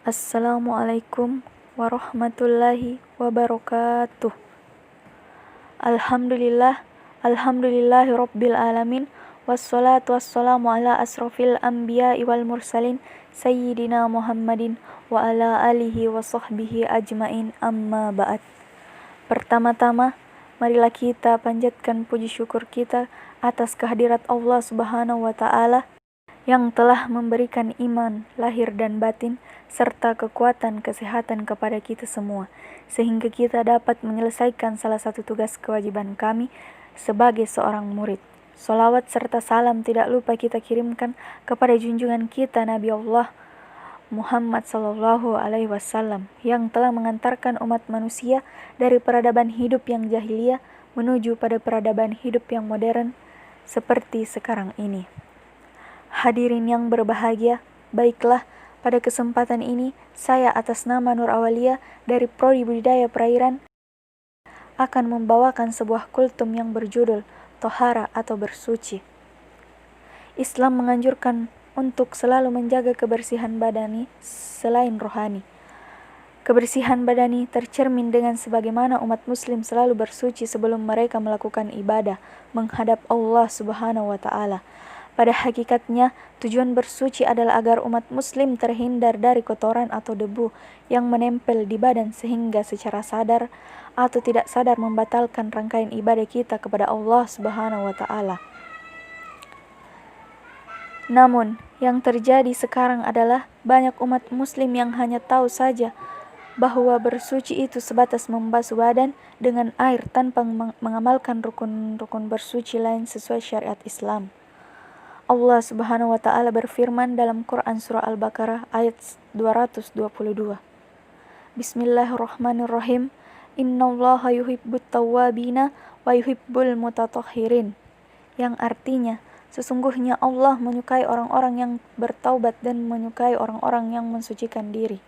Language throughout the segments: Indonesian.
Assalamualaikum warahmatullahi wabarakatuh. Alhamdulillahi rabbil alamin. Wassalatu wassalamu ala asrafil anbiya'i wal mursalin Sayyidina Muhammadin wa ala alihi wa sahbihi ajmain, amma ba'd. Pertama-tama, marilah kita panjatkan puji syukur kita atas kehadirat Allah Subhanahu wa Ta'ala yang telah memberikan iman lahir dan batin serta kekuatan kesehatan kepada kita semua, sehingga kita dapat menyelesaikan salah satu tugas kewajiban kami sebagai seorang murid. Sholawat serta salam tidak lupa kita kirimkan kepada junjungan kita Nabi Allah Muhammad Sallallahu Alaihi Wasallam yang telah mengantarkan umat manusia dari peradaban hidup yang jahiliyah menuju pada peradaban hidup yang modern seperti sekarang ini. Hadirin yang berbahagia, baiklah pada kesempatan ini saya atas nama Nur Awalia dari Prodi Budidaya Perairan akan membawakan sebuah kultum yang berjudul Tohara atau bersuci. Islam menganjurkan untuk selalu menjaga kebersihan badani selain rohani. Kebersihan badani tercermin dengan sebagaimana umat muslim selalu bersuci sebelum mereka melakukan ibadah menghadap Allah Subhanahu wa Ta'ala. Pada hakikatnya, tujuan bersuci adalah agar umat muslim terhindar dari kotoran atau debu yang menempel di badan sehingga secara sadar atau tidak sadar membatalkan rangkaian ibadah kita kepada Allah Subhanahu wa Ta'ala. Namun, yang terjadi sekarang adalah banyak umat muslim yang hanya tahu saja bahwa bersuci itu sebatas membasuh badan dengan air tanpa mengamalkan rukun-rukun bersuci lain sesuai syariat Islam. Allah Subhanahu wa Ta'ala berfirman dalam Quran surah Al-Baqarah ayat 222. Bismillahirrahmanirrahim. Innallaha yuhibbut tawwabina wa yuhibbul mutatahhirin. Yang artinya, sesungguhnya Allah menyukai orang-orang yang bertaubat dan menyukai orang-orang yang mensucikan diri.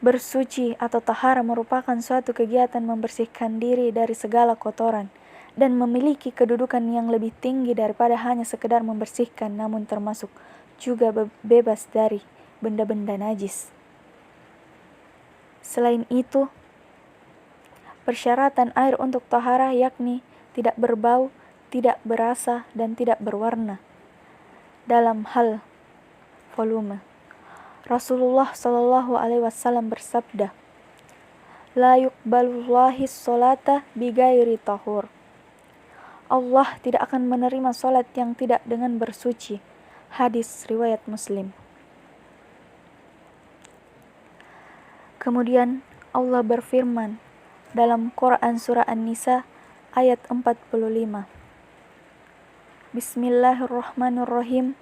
Bersuci atau tahara merupakan suatu kegiatan membersihkan diri dari segala kotoran dan memiliki kedudukan yang lebih tinggi daripada hanya sekedar membersihkan, namun termasuk juga bebas dari benda-benda najis. Selain itu, persyaratan air untuk taharah yakni tidak berbau, tidak berasa, dan tidak berwarna. Dalam hal volume, Rasulullah Shallallahu Alaihi Wasallam bersabda, "La yuqbalullahi sholata bigairi tahur." Allah tidak akan menerima salat yang tidak dengan bersuci. Hadis riwayat Muslim. Kemudian Allah berfirman dalam Quran surah An-Nisa ayat 45. Bismillahirrahmanirrahim.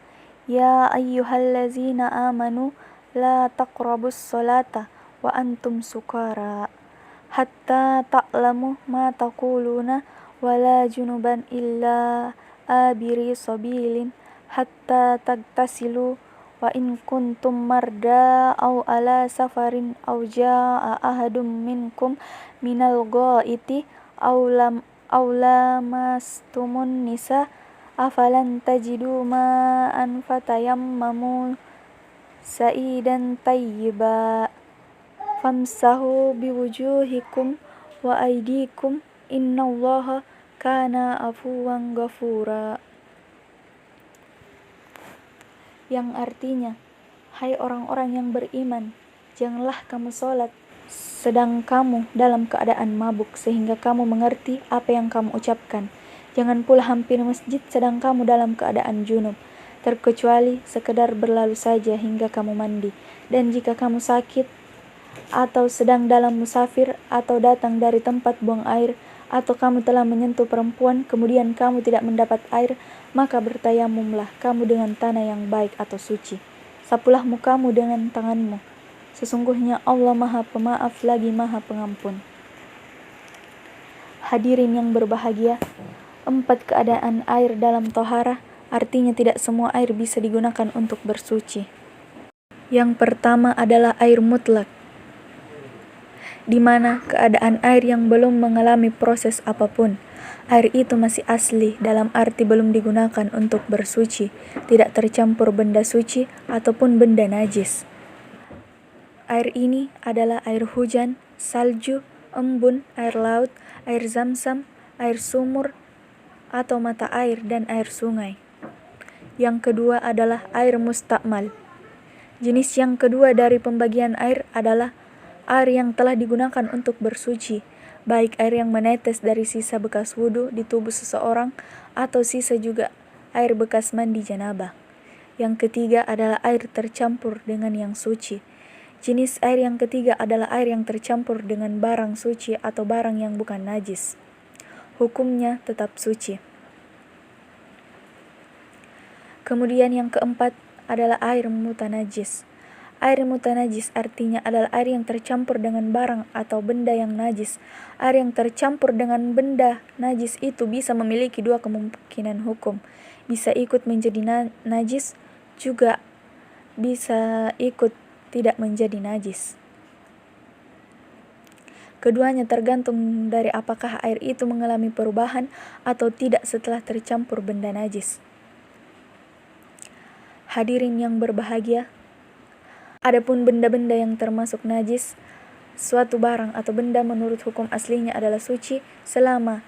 Ya ayyuhallazina amanu la taqrabus salata wa antum sukara hatta ta'lamu ma taquluna wala junuban illa abiri sabilin hatta tagtasilu wa in kuntum marda aw ala safarin aw jaa ahadum minkum minal ghaiti aw lamastumun nisa afalan tajidu ma'an fatayammamu sa'idan tayyiba famsahu biwujuhikum wa aydikum innallaha kana afuwan ghafura. Yang artinya, hai orang-orang yang beriman, janganlah kamu sholat sedang kamu dalam keadaan mabuk sehingga kamu mengerti apa yang kamu ucapkan. Jangan pula hampir masjid sedang kamu dalam keadaan junub, terkecuali sekedar berlalu saja hingga kamu mandi. Dan jika kamu sakit atau sedang dalam musafir atau datang dari tempat buang air, atau kamu telah menyentuh perempuan kemudian kamu tidak mendapat air, maka bertayamumlah kamu dengan tanah yang baik atau suci. Sapulah mukamu dengan tanganmu. Sesungguhnya Allah Maha Pemaaf lagi Maha Pengampun. Hadirin yang berbahagia, 4 keadaan air dalam tohara artinya tidak semua air bisa digunakan untuk bersuci. Yang pertama adalah air mutlak, di mana keadaan air yang belum mengalami proses apapun. Air itu masih asli dalam arti belum digunakan untuk bersuci, tidak tercampur benda suci ataupun benda najis. Air ini adalah air hujan, salju, embun, air laut, air zam-zam, air sumur atau mata air, dan air sungai. Yang kedua adalah air mustakmal. Jenis yang kedua dari pembagian air adalah air yang telah digunakan untuk bersuci, baik air yang menetes dari sisa bekas wudhu di tubuh seseorang atau sisa juga air bekas mandi janabah. Yang ketiga adalah air tercampur dengan yang suci. Jenis air yang ketiga adalah air yang tercampur dengan barang suci atau barang yang bukan najis. Hukumnya tetap suci. Kemudian yang keempat adalah air mutanajis. Air mutanajis artinya adalah air yang tercampur dengan barang atau benda yang najis. Air yang tercampur dengan benda najis itu bisa memiliki dua kemungkinan hukum. Bisa ikut menjadi najis, juga bisa ikut tidak menjadi najis. Keduanya tergantung dari apakah air itu mengalami perubahan atau tidak setelah tercampur benda najis. Hadirin yang berbahagia, adapun benda-benda yang termasuk najis, suatu barang atau benda menurut hukum aslinya adalah suci selama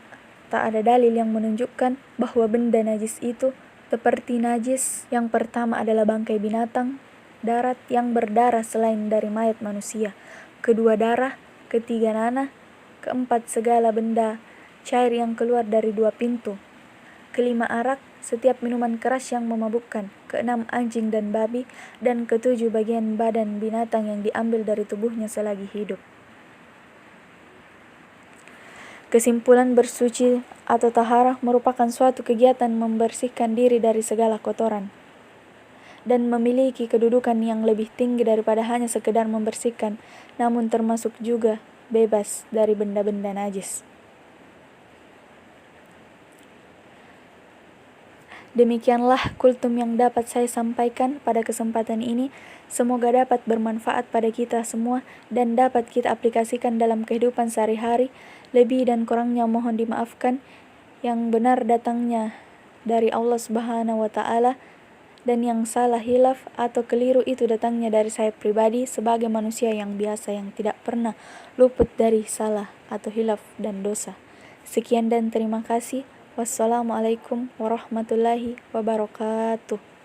tak ada dalil yang menunjukkan bahwa benda najis itu seperti najis. Yang pertama adalah bangkai binatang darat yang berdarah selain dari mayat manusia. Kedua, darah. Ketiga, nanah. Keempat, segala benda cair yang keluar dari dua pintu. Kelima, arak, setiap minuman keras yang memabukkan. Keenam, anjing dan babi. Dan ketujuh, bagian badan binatang yang diambil dari tubuhnya selagi hidup. Kesimpulan, bersuci atau taharah merupakan suatu kegiatan membersihkan diri dari segala kotoran dan memiliki kedudukan yang lebih tinggi daripada hanya sekedar membersihkan, namun termasuk juga bebas dari benda-benda najis. Demikianlah kultum yang dapat saya sampaikan pada kesempatan ini. Semoga dapat bermanfaat pada kita semua dan dapat kita aplikasikan dalam kehidupan sehari-hari. Lebih dan kurangnya mohon dimaafkan. Yang benar datangnya dari Allah Subhanahu wa Ta'ala, dan yang salah, hilaf atau keliru itu datangnya dari saya pribadi sebagai manusia yang biasa yang tidak pernah luput dari salah atau hilaf dan dosa. Sekian dan terima kasih. Wassalamualaikum warahmatullahi wabarakatuh.